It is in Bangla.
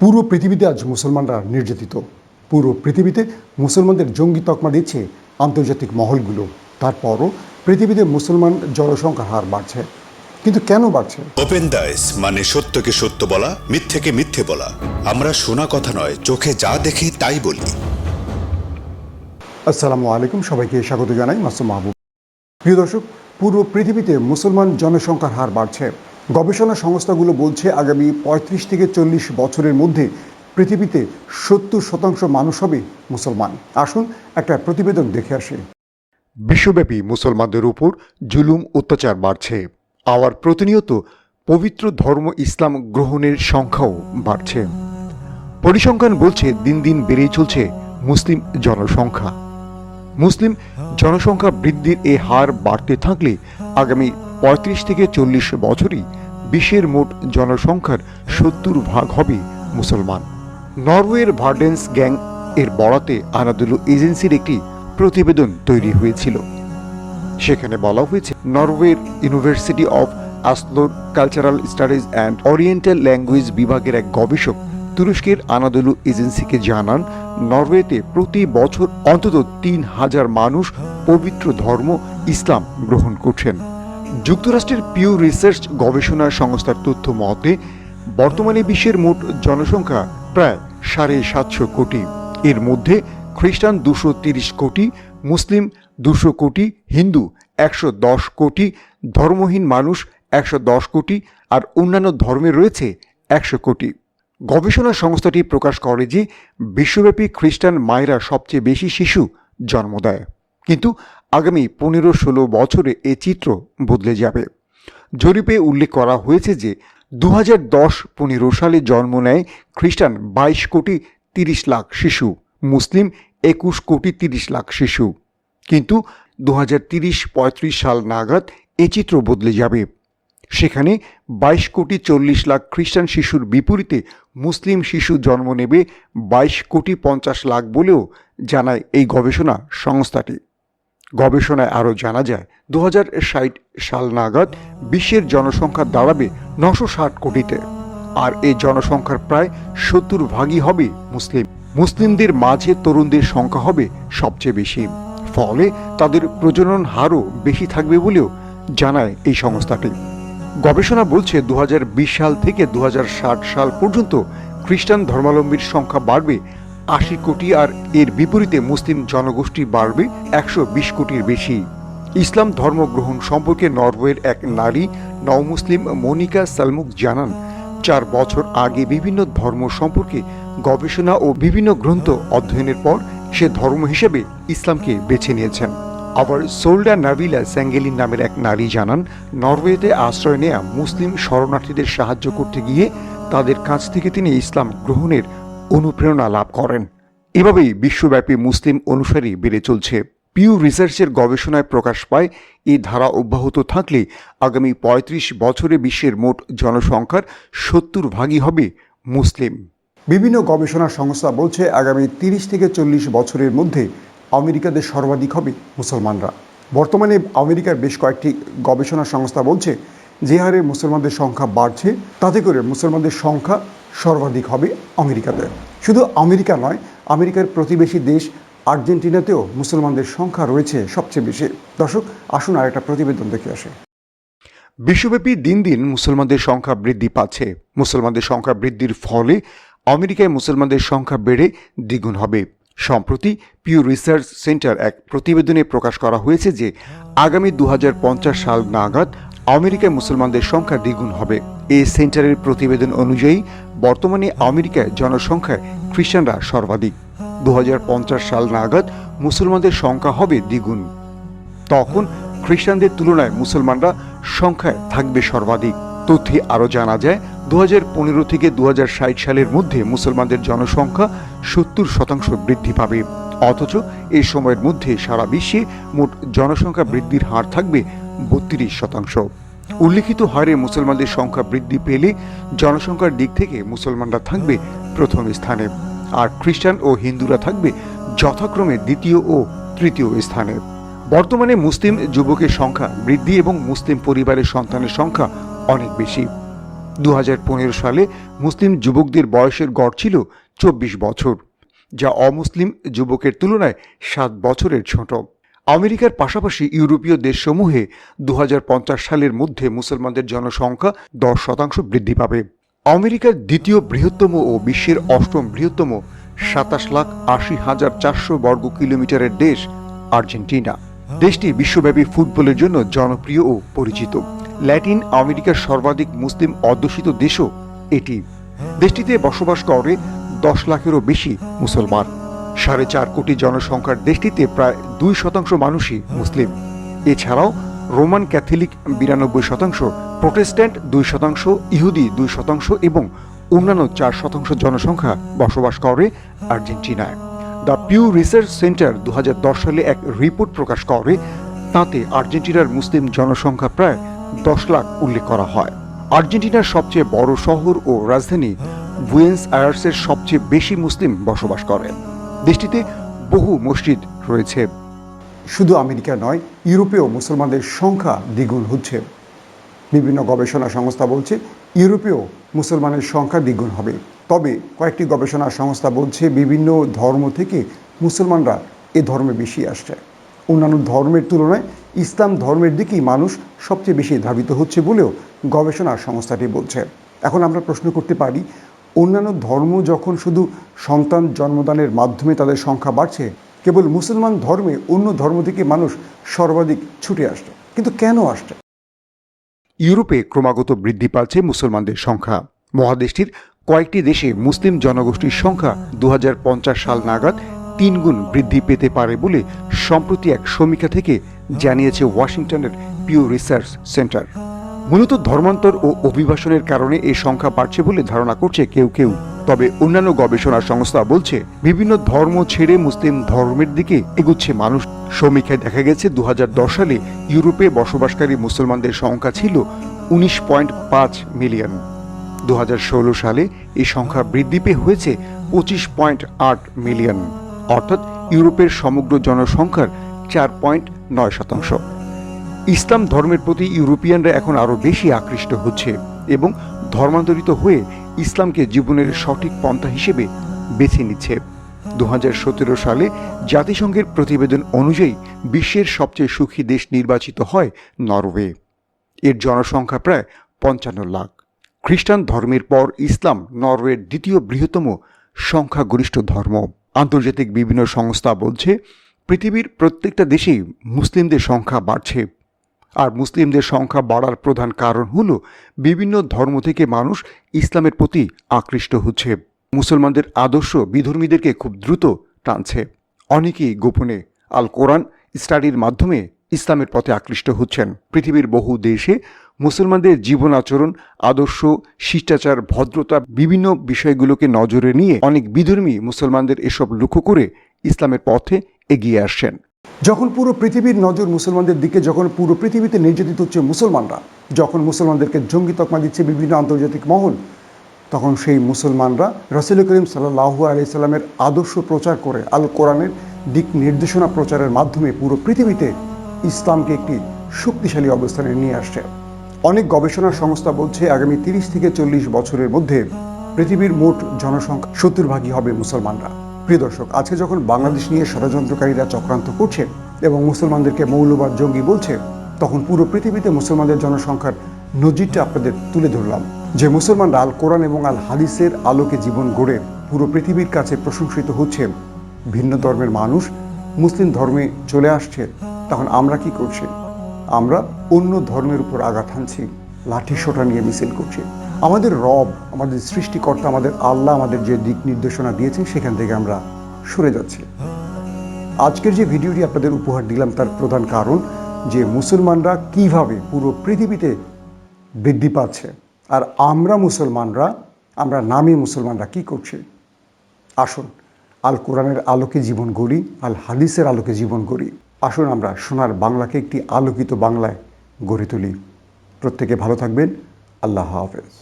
পুরো পৃথিবীতে আজ মুসলমানরা নির্যাতিত। পুরো পৃথিবীতে মুসলমানদের জঙ্গি তকমা দিচ্ছে আন্তর্জাতিক মহলগুলো। তারপরও পৃথিবীতে মুসলমান জনসংখ্যার হার বাড়ছে। কিন্তু কেন বাড়ছে? ওপেন দাইস মানে সত্যকে সত্য বলা, মিথ্যেকে মিথ্যে বলা। আমরা শোনা কথা নয়, চোখে যা দেখি তাই বলি। আসসালামু আলাইকুম, সবাইকে স্বাগত জানাই মাসুম মাহবুব। প্রিয় দর্শক, পুরো পৃথিবীতে মুসলমান জনসংখ্যার হার বাড়ছে। গবেষণা সংস্থাগুলো বলছে আগামী 35 থেকে 40 বছরের মধ্যে পৃথিবীতে 70% মানুষ হবে মুসলমান। আসুন একটা প্রতিবেদন দেখে আসি। বিশ্বব্যাপী মুসলমানদের উপর জুলুম অত্যাচার বাড়ছে। আবার প্রতিনিয়ত পবিত্র ধর্ম ইসলাম গ্রহণের সংখ্যাও বাড়ছে। পরিসংখ্যান বলছে দিন দিন বেড়েই চলছে মুসলিম জনসংখ্যা। মুসলিম জনসংখ্যা বৃদ্ধির এ হার বাড়তে থাকলে আগামী 35 থেকে 40 বছরই বিশ্বের মোট জনসংখ্যার 70% হবে মুসলমান। নরওয়ের ভার্ডেন্স গ্যাং এর বরাতে আনাদুলু এজেন্সির একটি প্রতিবেদন তৈরি হয়েছিল। সেখানে বলা হয়েছে, নরওয়ের ইউনিভার্সিটি অফ আসলোর cultural studies and oriental language বিভাগের এক গবেষক তুরস্কের আনাদুলু এজেন্সিকে জানান, নরওয়েতে প্রতি বছর অন্তত 3000 মানুষ পবিত্র ধর্ম ইসলাম গ্রহণ করছেন। যুক্তরাষ্ট্রের পিউ রিসার্চ গবেষণা সংস্থার তথ্য মতে বর্তমানে বিশ্বের মোট জনসংখ্যা প্রায় 750 কোটি। এর মধ্যে খ্রিস্টান 230 কোটি, মুসলিম 200 কোটি, হিন্দু 110 কোটি, ধর্মহীন মানুষ 110 কোটি আর অন্যান্য ধর্মে রয়েছে 100 কোটি। গবেষণা সংস্থাটি প্রকাশ করে যে বিশ্বব্যাপী খ্রিস্টান মায়েরা সবচেয়ে বেশি শিশু জন্ম দেয়। কিন্তু আগামী 15-16 বছরে এ চিত্র বদলে যাবে। জরিপে উল্লেখ করা হয়েছে যে 2010-15 সালে জন্ম নেয় খ্রিস্টান 22 কোটি 30 লাখ শিশু, মুসলিম 21 কোটি 30 লাখ শিশু। কিন্তু 2030-35 সাল নাগাদ এ চিত্র বদলে যাবে। সেখানে 22 কোটি 40 লাখ খ্রিস্টান শিশুর বিপরীতে মুসলিম শিশু জন্ম নেবে 22 কোটি 50 লাখ বলেও জানায় এই গবেষণা সংস্থাটি। গবেষণায় আরও জানা যায় 2060 সাল নাগাদ বিশ্বের জনসংখ্যা দাঁড়াবে 960 কোটিতে। আর এই জনসংখ্যার প্রায় 70% হবে মুসলিম। মুসলিমদের মাঝে তরুণদের সংখ্যা হবে সবচেয়ে বেশি, ফলে তাদের প্রজনন হারও বেশি থাকবে বলেও জানায় এই সংস্থাটি। গবেষণা বলছে 2020 সাল থেকে 2060 সাল পর্যন্ত খ্রিস্টান ধর্মাবলম্বীর সংখ্যা বাড়বে 80 কোটি আর এর বিপরীতে মুসলিম জনগোষ্ঠী বাড়বে 120 কোটির বেশি। ইসলাম ধর্মগ্রহণ সম্পর্কে নরওয়ের এক নারী নওমুসলিম মনিকা সালমুক জানান, 4 বছর আগে বিভিন্ন ধর্ম সম্পর্কে গবেষণা ও বিভিন্ন গ্রন্থ অধ্যয়নের পর সে ধর্ম হিসেবে ইসলামকে বেছে নিয়েছেন। আবার সোলডা নাভিলা স্যাঙ্গেলিন নামের এক নারী জানান, নরওয়েতে আশ্রয় নেয়া মুসলিম শরণার্থীদের সাহায্য করতে গিয়ে তাদের কাছ থেকে তিনি ইসলাম গ্রহণের অনুপ্রেরণা লাভ করেন। এভাবেই বিশ্বব্যাপী মুসলিম অনুসারী বেড়ে চলছে। পিউ রিসার্চের গবেষণায় প্রকাশ পায়, এই ধারা অব্যাহত থাকলে আগামী 35 বছরে বিশ্বের মোট জনসংখ্যার 70% হবে মুসলিম। বিভিন্ন গবেষণা সংস্থা বলছে আগামী 30 থেকে 40 বছরের মধ্যে আমেরিকাতে সর্বাধিক হবে মুসলমানরা। বর্তমানে আমেরিকার বেশ কয়েকটি গবেষণা সংস্থা বলছে যে হারে মুসলমানদের সংখ্যা বাড়ছে, তাতে করে মুসলমানদের সংখ্যা সর্বাধিক হবে আমেরিকাতে। শুধু আমেরিকা নয়, আমেরিকার প্রতিবেশী দেশ আর্জেন্টিনাতেও মুসলমানদের সংখ্যা রয়েছে সবচেয়ে বেশি। দর্শক, আসুন আর একটা প্রতিবেদন দেখে আসে। বিশ্বব্যাপী দিন দিন মুসলমানদের সংখ্যা বৃদ্ধি পাচ্ছে। মুসলমানদের সংখ্যা বৃদ্ধির ফলে আমেরিকায় মুসলমানদের সংখ্যা বেড়ে দ্বিগুণ হবে। সম্প্রতি পিউ রিসার্চ সেন্টার এক প্রতিবেদনে প্রকাশ করা হয়েছে যে আগামী 2050 সাল নাগাদ আমেরিকায় মুসলমানদের সংখ্যা দ্বিগুণ হবে। এই সেন্টারের প্রতিবেদন অনুযায়ী বর্তমানে আমেরিকায় জনসংখ্যায় খ্রিস্টানরা সর্বাধিক। 2050 সাল নাগাদ মুসলমানদের সংখ্যা হবে দ্বিগুণ। তখন খ্রিস্টানদের তুলনায় মুসলমানরা সংখ্যায় থাকবে সর্বাধিক। তথ্যে আরও জানা যায় 2015 থেকে 2060 সালের মধ্যে মুসলমানদের জনসংখ্যা 70% বৃদ্ধি পাবে। অথচ এই সময়ের মধ্যে সারা বিশ্বে মোট জনসংখ্যা বৃদ্ধির হার থাকবে 32%। উল্লিখিত হারে মুসলমানদের সংখ্যা বৃদ্ধি পেলে জনসংখ্যার দিক থেকে মুসলমানরা থাকবে প্রথম স্থানে, আর খ্রিস্টান ও হিন্দুরা থাকবে যথাক্রমে দ্বিতীয় ও তৃতীয় স্থানে। বর্তমানে মুসলিম যুবকের সংখ্যা বৃদ্ধি এবং মুসলিম পরিবারের সন্তানের সংখ্যা অনেক বেশি। 2015 সালে মুসলিম যুবকদের বয়সের গড় ছিল 24 বছর, যা অমুসলিম যুবকের তুলনায় 7 বছরের ছোট। আমেরিকার পাশাপাশি ইউরোপীয় দেশসমূহে 2050 সালের মধ্যে মুসলমানদের জনসংখ্যা 10% বৃদ্ধি পাবে। আমেরিকার দ্বিতীয় বৃহত্তম ও বিশ্বের অষ্টম বৃহত্তম 27,80,400 বর্গ কিলোমিটারের দেশ আর্জেন্টিনা। দেশটি বিশ্বব্যাপী ফুটবলের জন্য জনপ্রিয় ও পরিচিত। ল্যাটিন আমেরিকার সর্বাধিক মুসলিম অধ্যুষিত দেশও এটি। দেশটিতে বসবাস করে 10 লাখেরও বেশি মুসলমান। 4.5 কোটি জনসংখ্যার দেশটিতে প্রায় 2% মানুষই মুসলিম। এছাড়াও রোমান ক্যাথলিক 92%, প্রোটেস্ট্যান্ট 2%, ইহুদি 2% এবং অন্যান্য 4% জনসংখ্যা বসবাস করে আর্জেন্টিনায়। দ্য পিউ রিসার্চ সেন্টার 2010 সালে এক রিপোর্ট প্রকাশ করে, তাতে আর্জেন্টিনার মুসলিম জনসংখ্যা প্রায় 10 লাখ উল্লেখ করা হয়। আর্জেন্টিনার সবচেয়ে বড় শহর ও রাজধানী বুয়েন্স আয়ার্সের সবচেয়ে বেশি মুসলিম বসবাস করে। দেশটিতে বহু মসজিদ রয়েছে। শুধু আমেরিকা নয়, ইউরোপেও মুসলমানদের সংখ্যা দ্বিগুণ হচ্ছে। বিভিন্ন গবেষণা সংস্থা বলছে ইউরোপেও মুসলমানের সংখ্যা দ্বিগুণ হবে। তবে কয়েকটি গবেষণা সংস্থা বলছে বিভিন্ন ধর্ম থেকে মুসলমানরা এ ধর্মে বেশি আসছে। অন্যান্য ধর্মের তুলনায় ইসলাম ধর্মের দিকেই মানুষ সবচেয়ে বেশি ধাবিত হচ্ছে বলেও গবেষণা সংস্থাটি বলছে। এখন আমরা প্রশ্ন করতে পারি, অন্যান্য ধর্ম যখন শুধু সন্তান জন্মদানের মাধ্যমে তাদের সংখ্যা বাড়ছে, কেবল মুসলমান ধর্মে অন্য ধর্ম থেকে মানুষ সর্বাধিক ছুটে আসছে, কিন্তু কেন আসছে? ইউরোপে ক্রমাগত বৃদ্ধি পাচ্ছে মুসলমানদের সংখ্যা। মহাদেশটির কয়েকটি দেশে মুসলিম জনগোষ্ঠীর সংখ্যা 2050 সাল নাগাদ 3 গুণ বৃদ্ধি পেতে পারে বলে সম্প্রতি এক সমীক্ষা থেকে জানিয়েছে ওয়াশিংটনের পিউ রিসার্চ সেন্টার। মূলত ধর্মান্তর ও অভিবাসনের কারণে এই সংখ্যা বাড়ছে বলে ধারণা করছে কেউ কেউ। তবে অন্যান্য গবেষণা সংস্থা বলছে বিভিন্ন ধর্ম ছেড়ে মুসলিম ধর্মের দিকে এগুচ্ছে মানুষ। সমীক্ষায় দেখা গেছে 2010 সালে ইউরোপে বসবাসকারী মুসলমানদের সংখ্যা ছিল 19.5 মিলিয়ন। 2016 সালে এই সংখ্যা বৃদ্ধি পেয়ে হয়েছে 25.8 মিলিয়ন, অর্থাৎ ইউরোপের সমগ্র জনসংখ্যার 4.9%। ইসলাম ধর্মের প্রতি ইউরোপিয়ানরা এখন আরও বেশি আকৃষ্ট হচ্ছে এবং ধর্মান্তরিত হয়ে ইসলামকে জীবনের সঠিক পন্থা হিসেবে বেছে নিচ্ছে। 2017 সালে জাতিসংঘের প্রতিবেদন অনুযায়ী বিশ্বের সবচেয়ে সুখী দেশ নির্বাচিত হয় নরওয়ে। এর জনসংখ্যা প্রায় 55 লাখ। খ্রিস্টান ধর্মের পর ইসলাম নরওয়ের দ্বিতীয় বৃহত্তম সংখ্যাগরিষ্ঠ ধর্ম। আন্তর্জাতিক বিভিন্ন সংস্থা বলছে পৃথিবীর প্রত্যেকটা দেশেই মুসলিমদের সংখ্যা বাড়ছে। আর মুসলিমদের সংখ্যা বাড়ার প্রধান কারণ হল বিভিন্ন ধর্ম থেকে মানুষ ইসলামের প্রতি আকৃষ্ট হচ্ছে। মুসলমানদের আদর্শ বিধর্মীদেরকে খুব দ্রুত টানছে। অনেকেই গোপনে আল কোরআন স্টাডির মাধ্যমে ইসলামের পথে আকৃষ্ট হচ্ছেন। পৃথিবীর বহু দেশে মুসলমানদের জীবন আচরণ, আদর্শ, শিষ্টাচার, ভদ্রতা বিভিন্ন বিষয়গুলোকে নজরে নিয়ে অনেক বিধর্মী মুসলমানদের এসব লক্ষ্য করে ইসলামের পথে এগিয়ে আসছেন। যখন পুরো পৃথিবীর নজর মুসলমানদের দিকে, যখন পুরো পৃথিবীতে নির্যাতিত হচ্ছে মুসলমানরা, যখন মুসলমানদেরকে জঙ্গি তকমা দিচ্ছে বিভিন্ন আন্তর্জাতিক মহল, তখন সেই মুসলমানরা রাসূল করিম সাল্লাল্লাহু আলাইহি সাল্লামের আদর্শ প্রচার করে আল কোরআনের দিক নির্দেশনা প্রচারের মাধ্যমে পুরো পৃথিবীতে ইসলামকে একটি শক্তিশালী অবস্থানে নিয়ে আসছে। অনেক গবেষণা সংস্থা বলছে আগামী 30 থেকে 40 বছরের মধ্যে পৃথিবীর মোট জনসংখ্যা 70% হবে মুসলমানরা। প্রিয় দর্শক, আজকে যখন বাংলাদেশ নিয়ে ষড়যন্ত্রকারীরা চক্রান্ত করছে এবং মুসলমানদেরকে মৌলবাদ জঙ্গি বলছে, তখন পুরো পৃথিবীতে মুসলমানদের জনসংখ্যার নজিরটা আপনাদের তুলে ধরলাম। যে মুসলমানরা আল কোরআন এবং আল হাদিসের আলোকে জীবন গড়ে পুরো পৃথিবীর কাছে প্রশংসিত হচ্ছে, ভিন্ন ধর্মের মানুষ মুসলিম ধর্মে চলে আসছে, তখন আমরা কি করছি? আমরা অন্য ধর্মের উপর আঘাত হানছি, লাঠি সোঁটা নিয়ে মিছিল করছি। আমাদের রব, আমাদের সৃষ্টিকর্তা, আমাদের আল্লাহ আমাদের যে দিক নির্দেশনা দিয়েছেন সেখান থেকে আমরা সরে যাচ্ছি। আজকের যে ভিডিওটি আপনাদের উপহার দিলাম তার প্রধান কারণ যে মুসলমানরা কিভাবে পুরো পৃথিবীতে বৃদ্ধি পাচ্ছে, আর আমরা মুসলমানরা, আমরা নামী মুসলমানরা কি করছি। আসুন আল কোরআনের আলোকে জীবন গড়ি, আল হাদিসের আলোকে জীবন গড়ি। আসুন আমরা সোনার বাংলাকে একটি আলোকিত বাংলায় গড়ে তুলি। প্রত্যেকে ভালো থাকবেন। আল্লাহ হাফেজ।